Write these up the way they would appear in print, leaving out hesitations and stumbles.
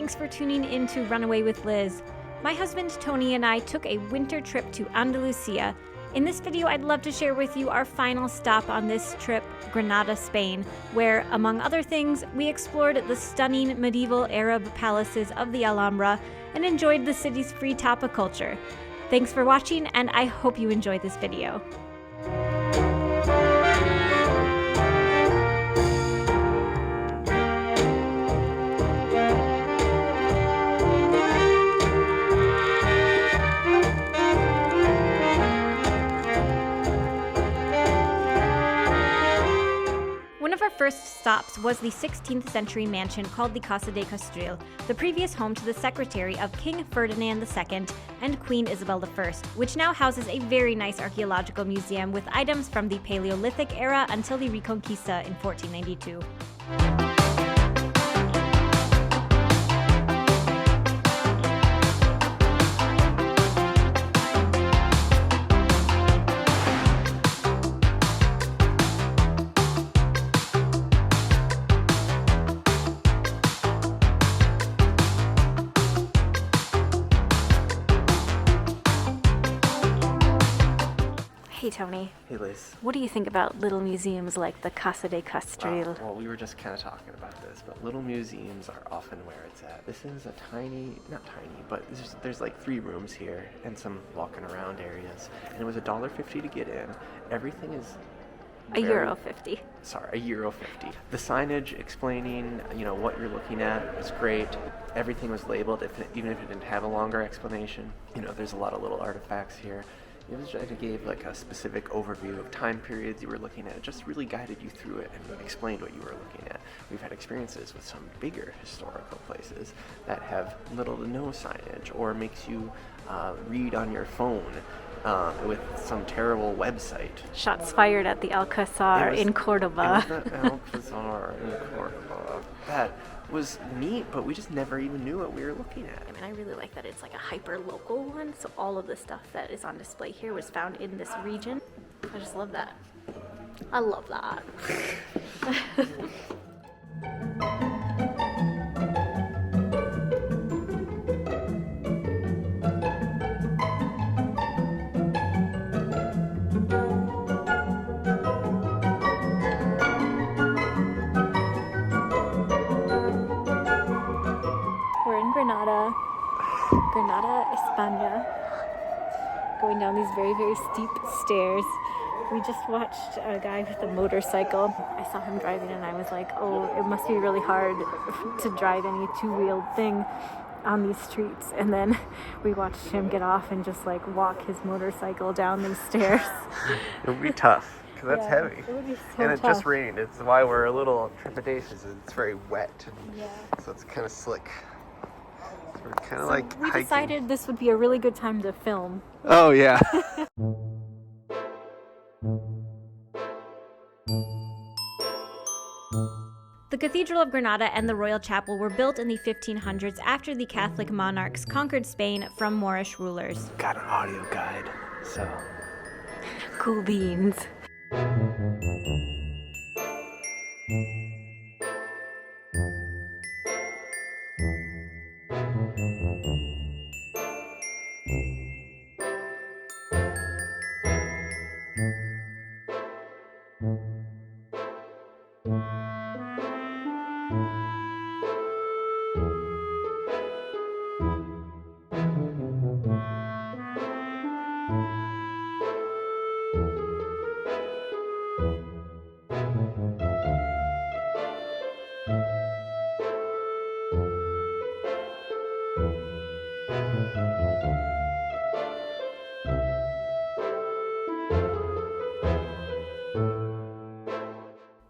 thanks for tuning in to Runaway with Liz. My husband Tony and I took a winter trip to Andalusia. In this video, I'd love to share with you our final stop on this trip, Granada, Spain, where, among other things, we explored the stunning medieval Arab palaces of the Alhambra and enjoyed the city's free tapa culture. Thanks for watching, and I hope you enjoyed this video. One of our first stops was the 16th century mansion called the Casa de Castril, the previous home to the secretary of King Ferdinand II and Queen Isabel I, which now houses a very nice archaeological museum with items from the Paleolithic era until the Reconquista in 1492. Hey Tony. Hey Liz. What do you think about little museums like the Casa de Castril? Well, we were just kind of talking about this, but little museums are often where it's at. This is a not tiny, but there's like 3 rooms here and some walking around areas. And it was $1.50 to get in. Everything is €1.50. Sorry, €1.50. The signage explaining, what you're looking at was great. Everything was labeled, even if it didn't have a longer explanation. There's a lot of little artifacts here. It gave like a specific overview of time periods you were looking at. It just really guided you through it and explained what you were looking at. We've had experiences with some bigger historical places that have little to no signage or makes you read on your phone with some terrible website. Shots fired at the Alcazar in Cordoba. It was the Alcazar in Cordoba. That was neat, but we just never even knew what we were looking at. I mean, I really like that it's like a hyper-local one, so all of the stuff that is on display here was found in this region. I just love that. I love that. Granada, España, going down these very, very steep stairs. We just watched a guy with a motorcycle. I saw him driving and I was like, oh, it must be really hard to drive any two-wheeled thing on these streets. And then we watched him get off and just like walk his motorcycle down these stairs. It would be tough, because that's heavy. It would be so and it tough. just rained. It's why we're a little trepidatious. It's very wet. Yeah. So it's kind of slick. We're kind of We hiking. decided this would be a really good time to film. Oh, yeah. The Cathedral of Granada and the Royal Chapel were built in the 1500s after the Catholic monarchs conquered Spain from Moorish rulers. Got an audio guide, so. Cool beans.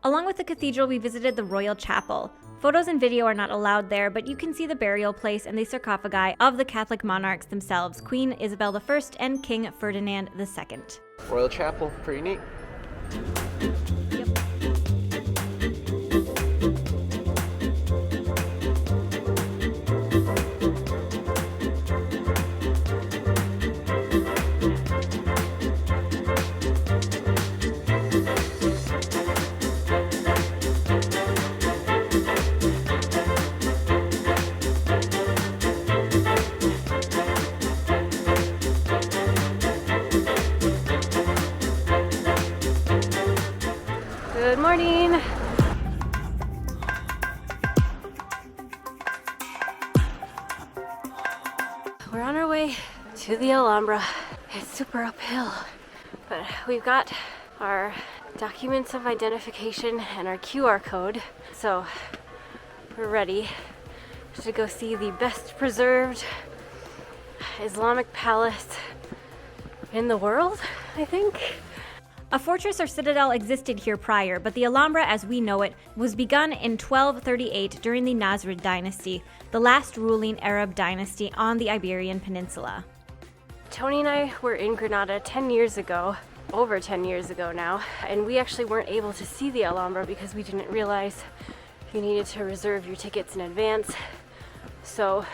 Along with the cathedral, we visited the Royal Chapel. Photos and video are not allowed there, but you can see the burial place and the sarcophagi of the Catholic monarchs themselves, Queen Isabel I and King Ferdinand II. Royal Chapel, pretty neat. Good morning. We're on our way to the Alhambra. It's super uphill, but we've got our documents of identification and our QR code, so we're ready to go see the best preserved Islamic palace in the world, I think. A fortress or citadel existed here prior, but the Alhambra as we know it was begun in 1238 during the Nasrid dynasty, the last ruling Arab dynasty on the Iberian Peninsula. Tony and I were in Granada 10 years ago, over 10 years ago now, and we actually weren't able to see the Alhambra because we didn't realize you needed to reserve your tickets in advance. So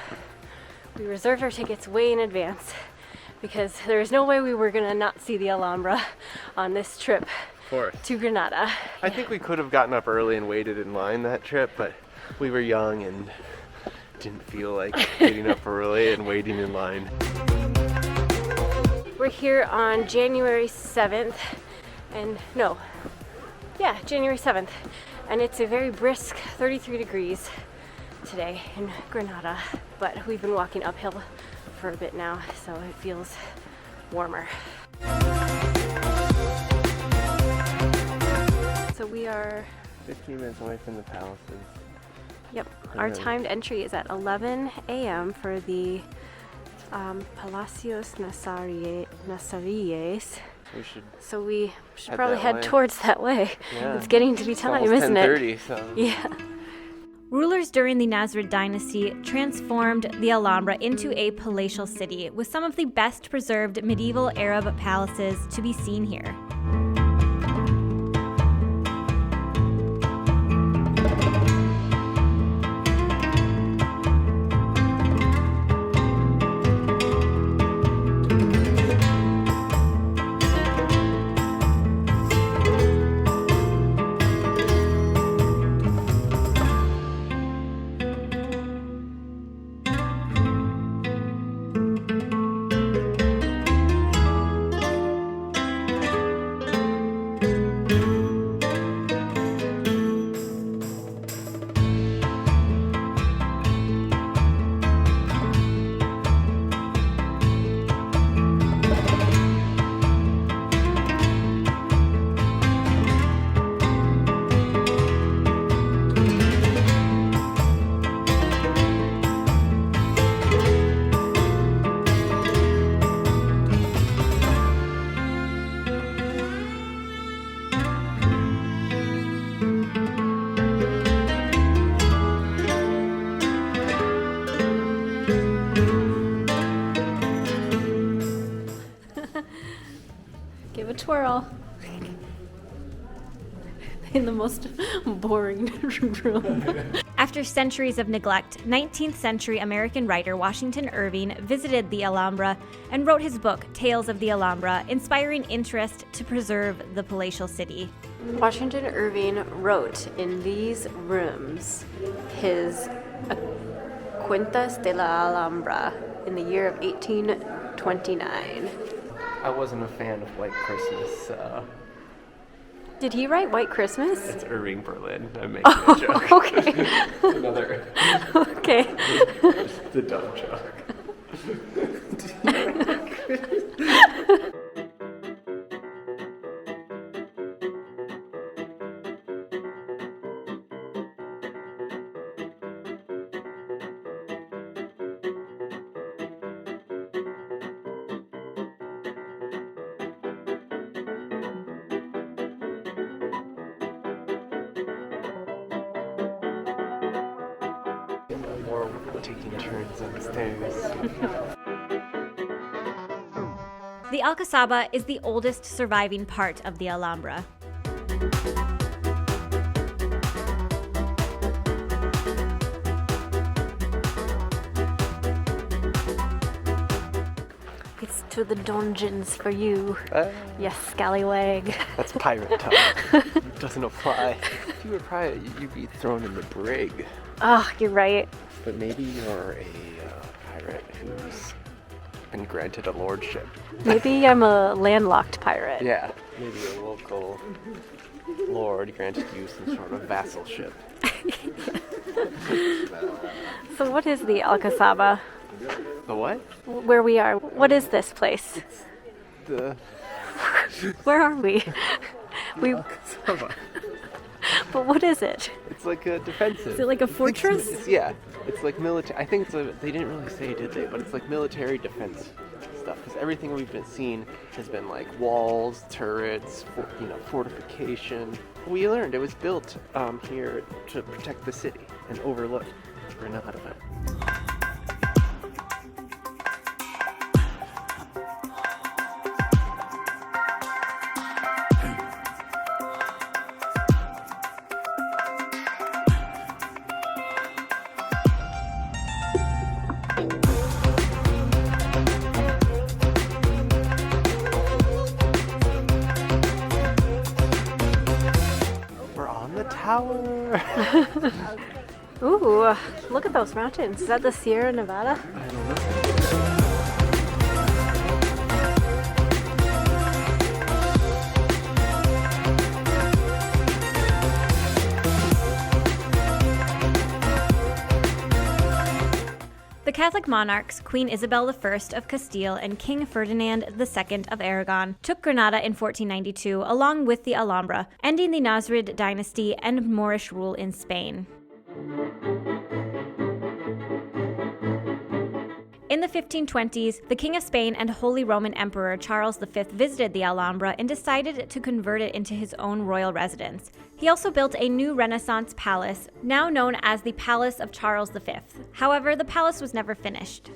we reserved our tickets way in advance because there was no way we were gonna not see the Alhambra on this trip to Granada. I think we could have gotten up early and waited in line that trip, but we were young and didn't feel like getting up early and waiting in line. We're here on January 7th, January 7th, and it's a very brisk 33 degrees today in Granada, but we've been walking uphill for a bit now, so it feels warmer. So we are 15 minutes away from the palaces. Yep, our timed entry is at 11 a.m. for the Palacios Nazaríes. So we should probably head towards that way. Yeah. It's getting to be time, isn't it? 10:30, so. Yeah. Rulers during the Nasrid dynasty transformed the Alhambra into a palatial city with some of the best preserved medieval Arab palaces to be seen here. Give a twirl. In the most boring room. After centuries of neglect, 19th century American writer Washington Irving visited the Alhambra and wrote his book, Tales of the Alhambra, inspiring interest to preserve the palatial city. Washington Irving wrote in these rooms his Cuentas de la Alhambra in the year of 1829. I wasn't a fan of White Christmas, so... Did he write White Christmas? It's Irving Berlin. I'm making a joke. Okay. Another. Okay. The dumb joke. More taking turns on the stairs. The Alcazaba is the oldest surviving part of the Alhambra. It's to the dungeons for you. Yes, scallywag. That's pirate talk. It doesn't apply. If you were pirate, you'd be thrown in the brig. Oh, you're right. But maybe you're a pirate who's been granted a lordship. Maybe I'm a landlocked pirate. Yeah, maybe a local lord granted you some sort of vassalship. So what is the Alcazaba? The what? Where we are. What is this place? The Where are we? Alcazaba. But what is it? It's like a defensive. Is it like a fortress? It's like military. I think they didn't really say, did they? But it's like military defense stuff. Because everything we've been seeing has been like walls, turrets, fortification. We learned it was built here to protect the city and overlook Granada. Tower. Ooh, look at those mountains. Is that the Sierra Nevada? I don't know. The Catholic monarchs, Queen Isabel I of Castile and King Ferdinand II of Aragon, took Granada in 1492 along with the Alhambra, ending the Nasrid dynasty and Moorish rule in Spain. In the 1520s, the King of Spain and Holy Roman Emperor Charles V visited the Alhambra and decided to convert it into his own royal residence. He also built a new Renaissance palace, now known as the Palace of Charles V. However, the palace was never finished.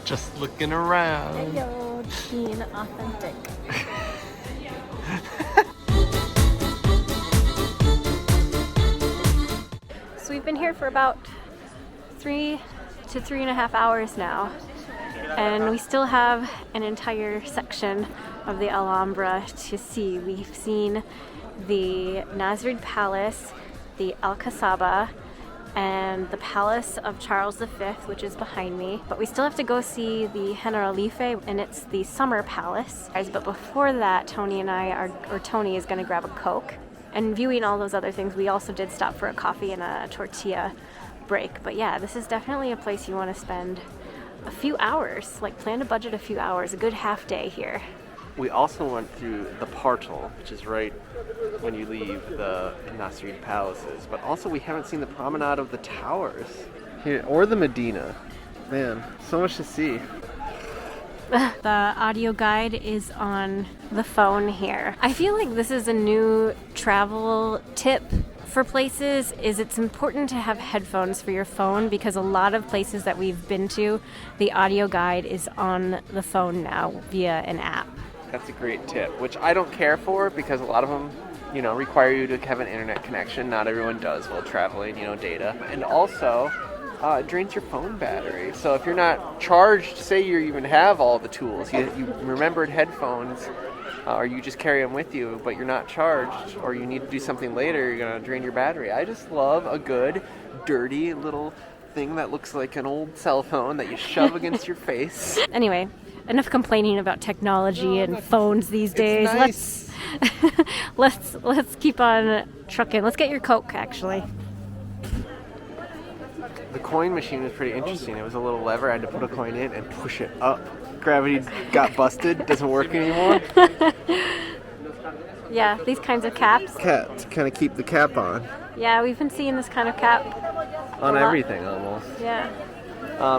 Just looking around. Yo, teen authentic. So we've been here for about 3 to 3.5 hours now, and we still have an entire section of the Alhambra to see. We've seen the Nasrid Palace, the Alcazaba, and the Palace of Charles V, which is behind me. But we still have to go see the Generalife, and it's the Summer Palace. But before that, Tony is gonna grab a Coke. And viewing all those other things, we also did stop for a coffee and a tortilla break. But yeah, this is definitely a place you wanna spend a few hours, like plan to budget a few hours, a good half day here. We also went through the Portal, which is right when you leave the Nasrid Palaces, but also we haven't seen the Promenade of the Towers here, or the Medina. Man, so much to see. The audio guide is on the phone here. I feel like this is a new travel tip for places, is it's important to have headphones for your phone, because a lot of places that we've been to, the audio guide is on the phone now via an app. That's a great tip, which I don't care for because a lot of them, require you to have an internet connection. Not everyone does while traveling, data. And also, it drains your phone battery. So if you're not charged, say you even have all the tools, you remembered headphones, or you just carry them with you, but you're not charged, or you need to do something later, you're going to drain your battery. I just love a good, dirty little thing that looks like an old cell phone that you shove against your face. Anyway, enough complaining about technology and phones these days. It's nice. Let's keep on trucking. Let's get your Coke, actually. The coin machine was pretty interesting. It was a little lever. I had to put a coin in and push it up. Gravity got busted. Doesn't work anymore. Yeah, these kinds of caps. Cap to kind of keep the cap on. Yeah, we've been seeing this kind of cap On everything, almost. Yeah.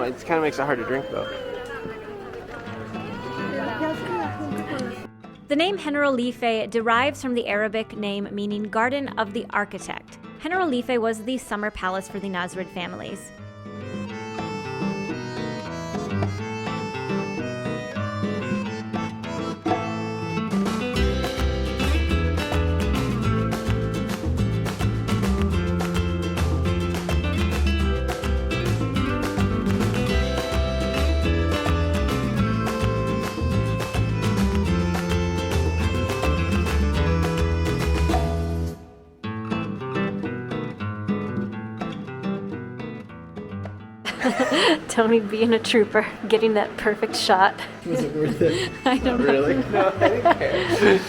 It kind of makes it hard to drink, though. The name Generalife derives from the Arabic name meaning Garden of the Architect. Generalife was the summer palace for the Nasrid families. Tony being a trooper, getting that perfect shot. Was it worth it? I don't know. Really? No, I didn't care.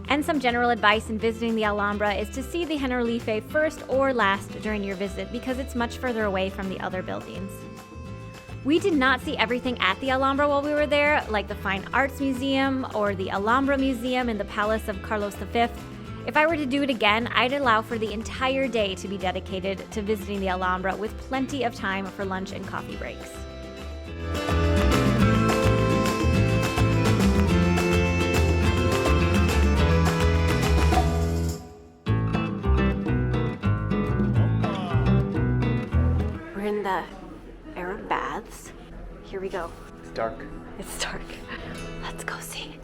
And some general advice in visiting the Alhambra is to see the Generalife first or last during your visit because it's much further away from the other buildings. We did not see everything at the Alhambra while we were there, like the Fine Arts Museum or the Alhambra Museum in the Palace of Carlos V. If I were to do it again, I'd allow for the entire day to be dedicated to visiting the Alhambra with plenty of time for lunch and coffee breaks. We're in the Arab baths. Here we go. It's dark. It's dark. Let's go see.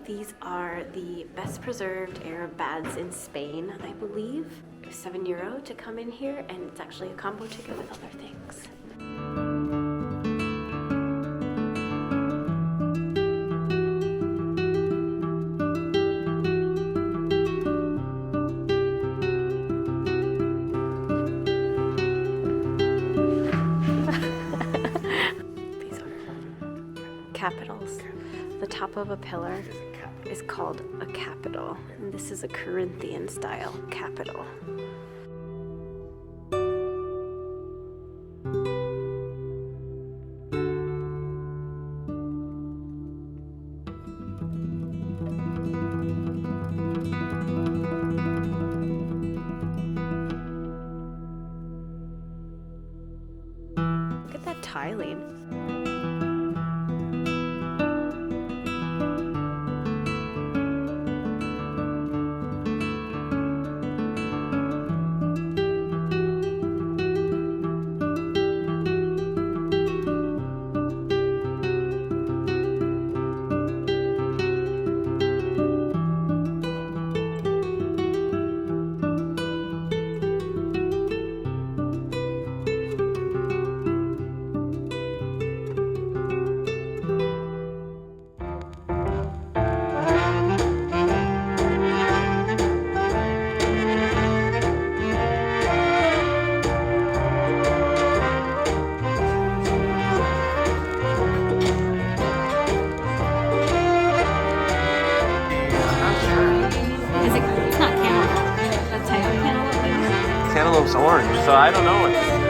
These are the best preserved Arab baths in Spain, I believe. It was €7 to come in here, and it's actually a combo ticket with other things. Capitals. The top of a pillar is called a capital, and this is a Corinthian style capital. Look at that tiling. Cantaloupe's orange, so I don't know what this is.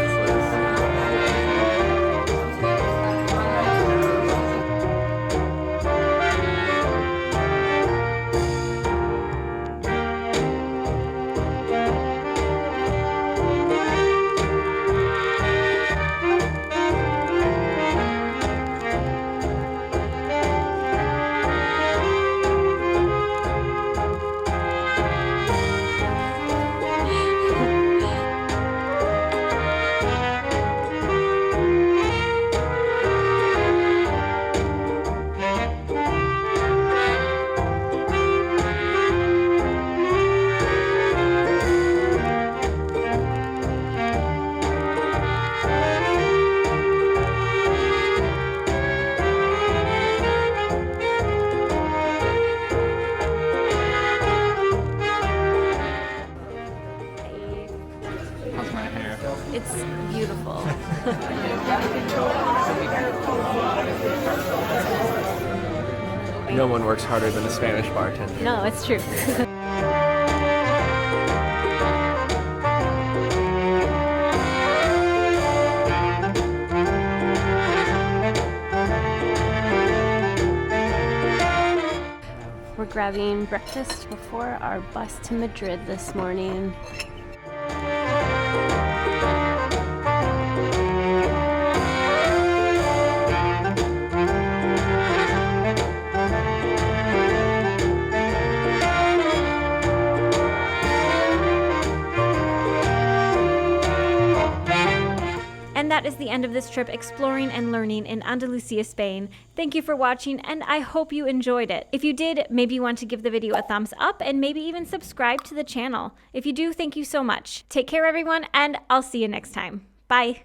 It's beautiful. No one works harder than a Spanish bartender. No, it's true. We're grabbing breakfast before our bus to Madrid this morning. And that is the end of this trip exploring and learning in Andalusia, Spain. Thank you for watching, and I hope you enjoyed it. If you did, maybe you want to give the video a thumbs up and maybe even subscribe to the channel. If you do, thank you so much. Take care, everyone, and I'll see you next time. Bye.